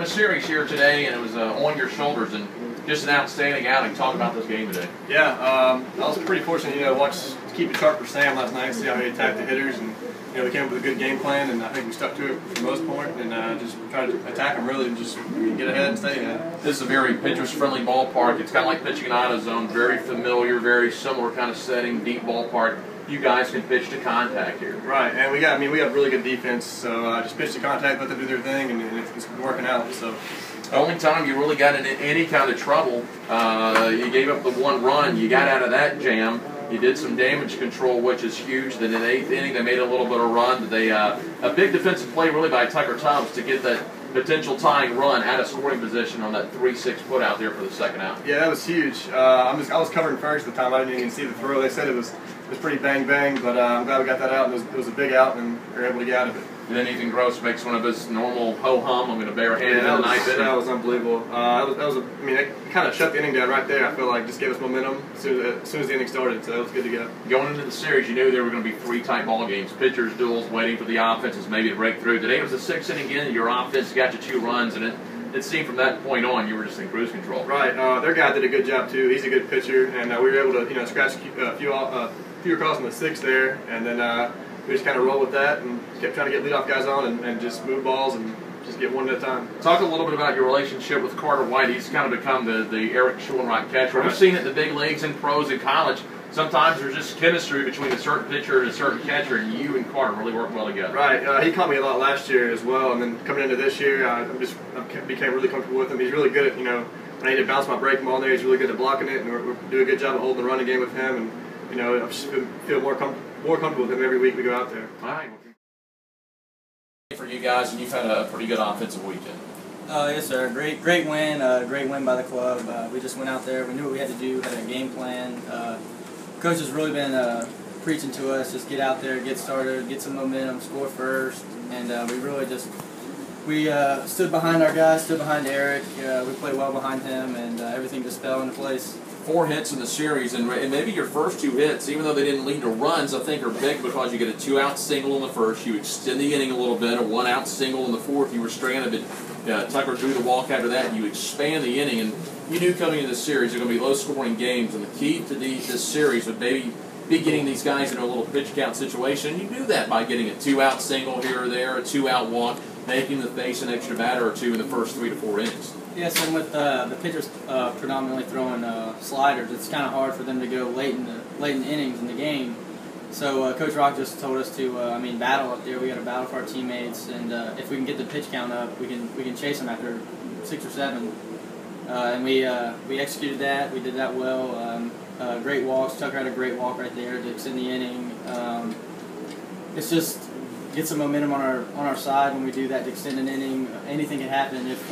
a series here today, and it was on your shoulders, and just an outstanding outing. Talk about this game today. Yeah, I was pretty fortunate, to keep it sharp for Sam last night, see how he attacked the hitters, and we came up with a good game plan, and I think we stuck to it for the most part, and just tried to attack them really and just get ahead and stay ahead. This is a very pitcher's-friendly ballpark. It's kind of like pitching in AutoZone, very familiar, very similar kind of setting, deep ballpark. You guys can pitch to contact here. Right, and we have really good defense, so just pitch to contact, let them do their thing, and it's working out. So. The only time you really got in any kind of trouble, you gave up the one run. You got out of that jam. You did some damage control, which is huge. Then in the 8th inning, they made a little bit of run. They a big defensive play really by Tucker Tubbs to get that potential tying run out of scoring position on that 3-6 put out there for the second out. Yeah, that was huge. I was covering first at the time. I didn't even see the throw. They said it was pretty bang, but I'm glad we got that out, and it was a big out, and we were able to get out of it. And then Ethan Gross makes one of his normal ho-hum. I'm going to barehanded in the ninth inning. That was unbelievable. It kind of shut the inning down right there. I feel like just gave us momentum as soon as the inning started, so it was good to go. Going into the series, you knew there were going to be 3 tight ball games. Pitchers, duels, waiting for the offenses maybe to break through. Today it was the 6th inning in. Your offense got you 2 runs, and it seemed from that point on you were just in cruise control. Right. Their guy did a good job too. He's a good pitcher, and we were able to scratch a few across in the 6th there, and then we just kind of rolled with that and kept trying to get leadoff guys on and just move balls and just get one at a time. Talk a little bit about your relationship with Carter White. He's kind of become the Eric Schulenreich catcher. We've seen it in the big leagues and pros in college. Sometimes there's just chemistry between a certain pitcher and a certain catcher, and you and Carter really work well together. Right. He caught me a lot last year as well, and then coming into this year, I became really comfortable with him. He's really good at, when I need to bounce my breaking ball in there, he's really good at blocking it, and we do a good job of holding the running game with him, and I just feel more comfortable with him every week we go out there. All right. For you guys, and you've had a pretty good offensive weekend. Yes, sir. Great win. Great win by the club. We just went out there. We knew what we had to do. Had a game plan. Coach has really been preaching to us. Just get out there, get started, get some momentum, score first, and we really just stood behind our guys, stood behind Eric. We played well behind him, and everything just fell into place. 4 hits in the series, and maybe your first 2 hits, even though they didn't lead to runs, I think are big because you get a 2-out single in the first, you extend the inning a little bit, a 1-out single in the 4th, you were stranded, but Tucker drew the walk after that, and you expand the inning, and you knew coming into this series there were going to be low-scoring games, and the key to this series would maybe be getting these guys in a little pitch count situation. You knew that by getting a 2-out single here or there, a 2-out walk, making them face an extra batter or 2 in the first 3 to 4 innings. Yes, and with the pitchers predominantly throwing sliders, it's kind of hard for them to go late in innings in the game. So Coach Rock just told us to, battle up there. We got to battle for our teammates, and if we can get the pitch count up, we can chase them after 6 or 7. And we executed that. We did that well. Great walks. Tucker had a great walk right there to extend the inning. It's just get some momentum on our side when we do that to extend an inning. Anything can happen if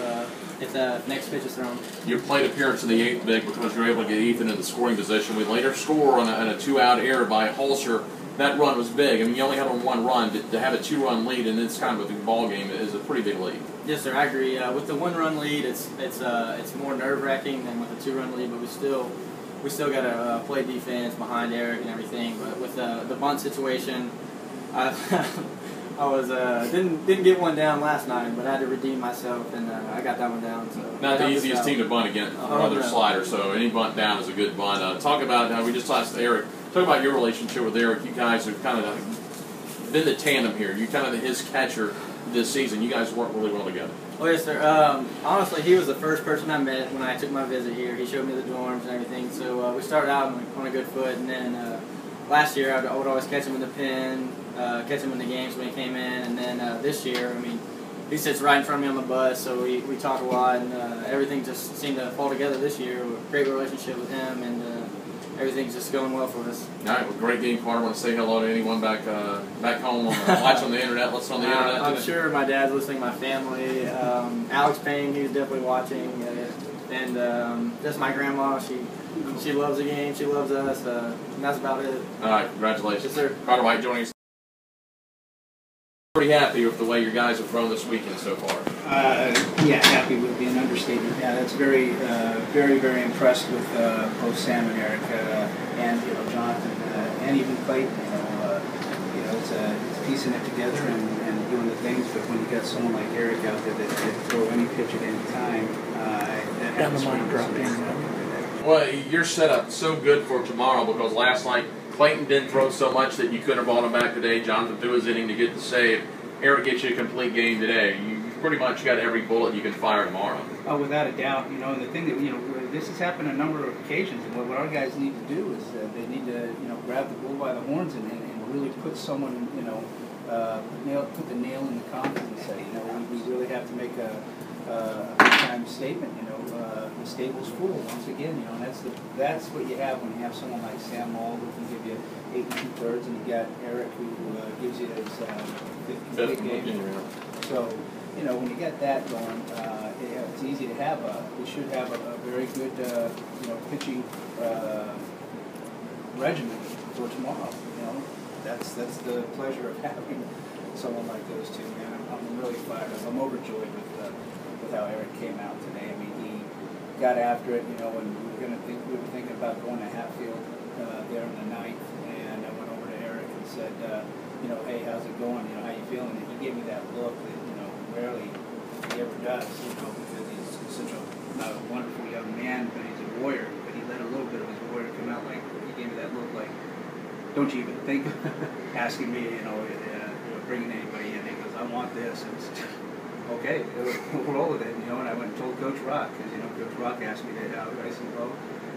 the next pitch is thrown. Your plate appearance in the 8th big because you're able to get Ethan in the scoring position. We later score on a 2-out error by Holzer. That run was big. You only had on 1 run. To have a 2-run lead in this kind of a ball game is a pretty big lead. Yes, sir. I agree. With the 1-run lead, it's more nerve-wracking than with a 2-run lead, but we still got to play defense behind Eric and everything. But with the bunt situation, I was didn't get one down last night, but I had to redeem myself, and I got that one down. So not the easiest team to bunt against other sliders, so any bunt down is a good bunt. Talk about we just asked Eric. Talk about your relationship with Eric. You guys have kind of been the tandem here. You kind of his catcher this season. You guys work really well together. Oh yes, sir. Honestly, he was the first person I met when I took my visit here. He showed me the dorms and everything. So we started out on a good foot, and then last year I would always catch him in the pen. Catch him in the games when he came in, and then this year, he sits right in front of me on the bus, so we talk a lot, and everything just seemed to fall together this year. Great relationship with him, and everything's just going well for us. All right, well, great game, Carter. I want to say hello to anyone back home watching on the internet. Let's on the internet. I'm sure my dad's listening, my family. Alex Payne, he's definitely watching, and just my grandma. She loves the game. She loves us, and that's about it. All right, congratulations. Yes, sir. Carter White joining us. Pretty happy with the way your guys have thrown this weekend so far. Yeah, happy would be an understatement. Yeah, that's very, very impressed with both Sam and Eric, and Jonathan, and even Clayton. It's piecing it together and doing the things, but when you got someone like Eric out there that can throw any pitch at any time, that Down the happens. line, drop in. Well, you're set up so good for tomorrow because last night Clayton didn't throw so much that you could have brought him back today. Jonathan threw his inning to get the save. Eric gets you a complete game today. You've pretty much got every bullet you can fire tomorrow. Oh, without a doubt. You know, and the thing that, you know, this has happened a number of occasions, and what our guys need to do is they need to, you know, grab the bull by the horns and really put someone, you know, put the nail in the coffin and say, you know, we really have to make a big-time statement. You know, the stable's full once again. You know, and that's what you have when you have someone like Sam Moll who can give you 8 2/3, and you got Eric who gives you his fifth game. So, you know, when you get that going, it's easy to have we should have a very good, you know, pitching regimen for tomorrow. You know, that's the pleasure of having someone like those two. Man, I'm really fired up. I'm overjoyed with how Eric came out today. I mean, he got after it. You know, and we were thinking about going to Hatfield there in the ninth, and I went over to Eric and said, you know, hey, how's it going? You know, how you feeling? And he gave me that look that, you know, rarely he ever does, you know, because he's such a wonderful young man, but he's a warrior. But he let a little bit of his warrior come out. Like, he gave me that look like, don't you even think asking me, you know, bringing anybody in. He goes, I want this. And it's okay, we'll roll with it, you know. And I went and told Coach Rock, because, you know, Coach Rock asked me to, I said, well,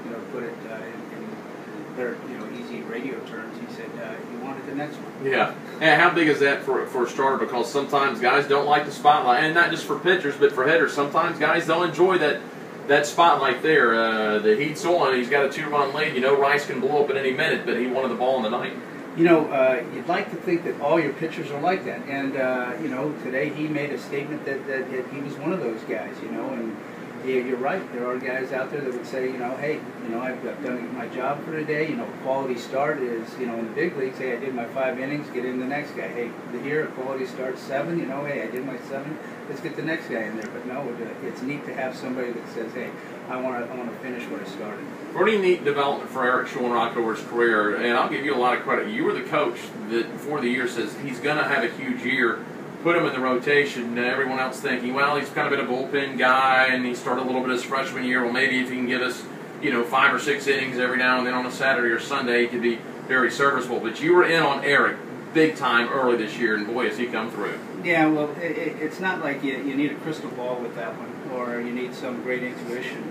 you know, put it in their, you know, easy radio terms. He said, you wanted the next one. Yeah. And how big is that for a starter? Because sometimes guys don't like the spotlight, and not just for pitchers, but for hitters. Sometimes guys don't enjoy that spotlight there. The heat's on. He's got a 2-run lead. You know, Rice can blow up at any minute, but he wanted the ball in the ninth. You know, you'd like to think that all your pitchers are like that. And, you know, today he made a statement that he was one of those guys, you know, and you're right. There are guys out there that would say, you know, hey, you know, I've done my job for today. You know, quality start is, you know, in the big leagues, hey, I did my 5 innings, get in the next guy. Hey, here, a quality start 7, you know, hey, I did my 7, let's get the next guy in there. But no, it's neat to have somebody that says, hey, I want to finish what I started. Pretty neat development for Eric Schoenrock over his career, and I'll give you a lot of credit. You were the coach that before the year says he's going to have a huge year. Put him in the rotation, and everyone else thinking, well, he's kind of been a bullpen guy, and he started a little bit his freshman year. Well, maybe if he can give us, you know, 5 or 6 innings every now and then on a Saturday or Sunday, he could be very serviceable. But you were in on Eric big time early this year, and boy, has he come through. Yeah, well, it's not like you need a crystal ball with that one, or you need some great intuition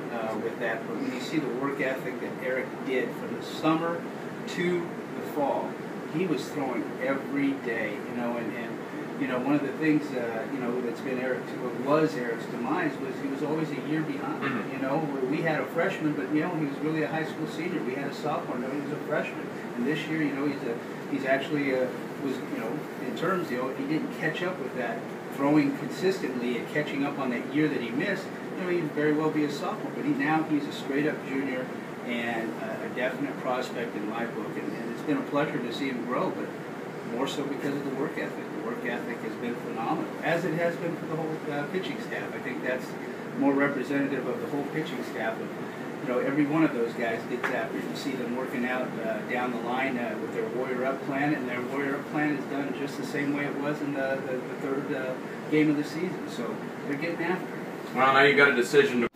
with that. But when you see the work ethic that Eric did from the summer to the fall, he was throwing every day, you know, and you know, one of the things, you know, that's been Eric's demise was he was always a year behind. Mm-hmm. You know, we had a freshman, but, you know, he was really a high school senior. We had a sophomore, no, he was a freshman. And this year, you know, he's actually, was, you know, in terms, you know, if he didn't catch up with that, throwing consistently and catching up on that year that he missed, you know, he'd very well be a sophomore. But he's a straight-up junior and a definite prospect in my book. And it's been a pleasure to see him grow, but more so because of the work ethic. The work ethic has been phenomenal, as it has been for the whole pitching staff. I think that's more representative of the whole pitching staff. And, you know, every one of those guys gets after it. You see them working out down the line with their Warrior Up plan, and their Warrior Up plan is done just the same way it was in the third game of the season. So they're getting after it. Well, now you got a decision to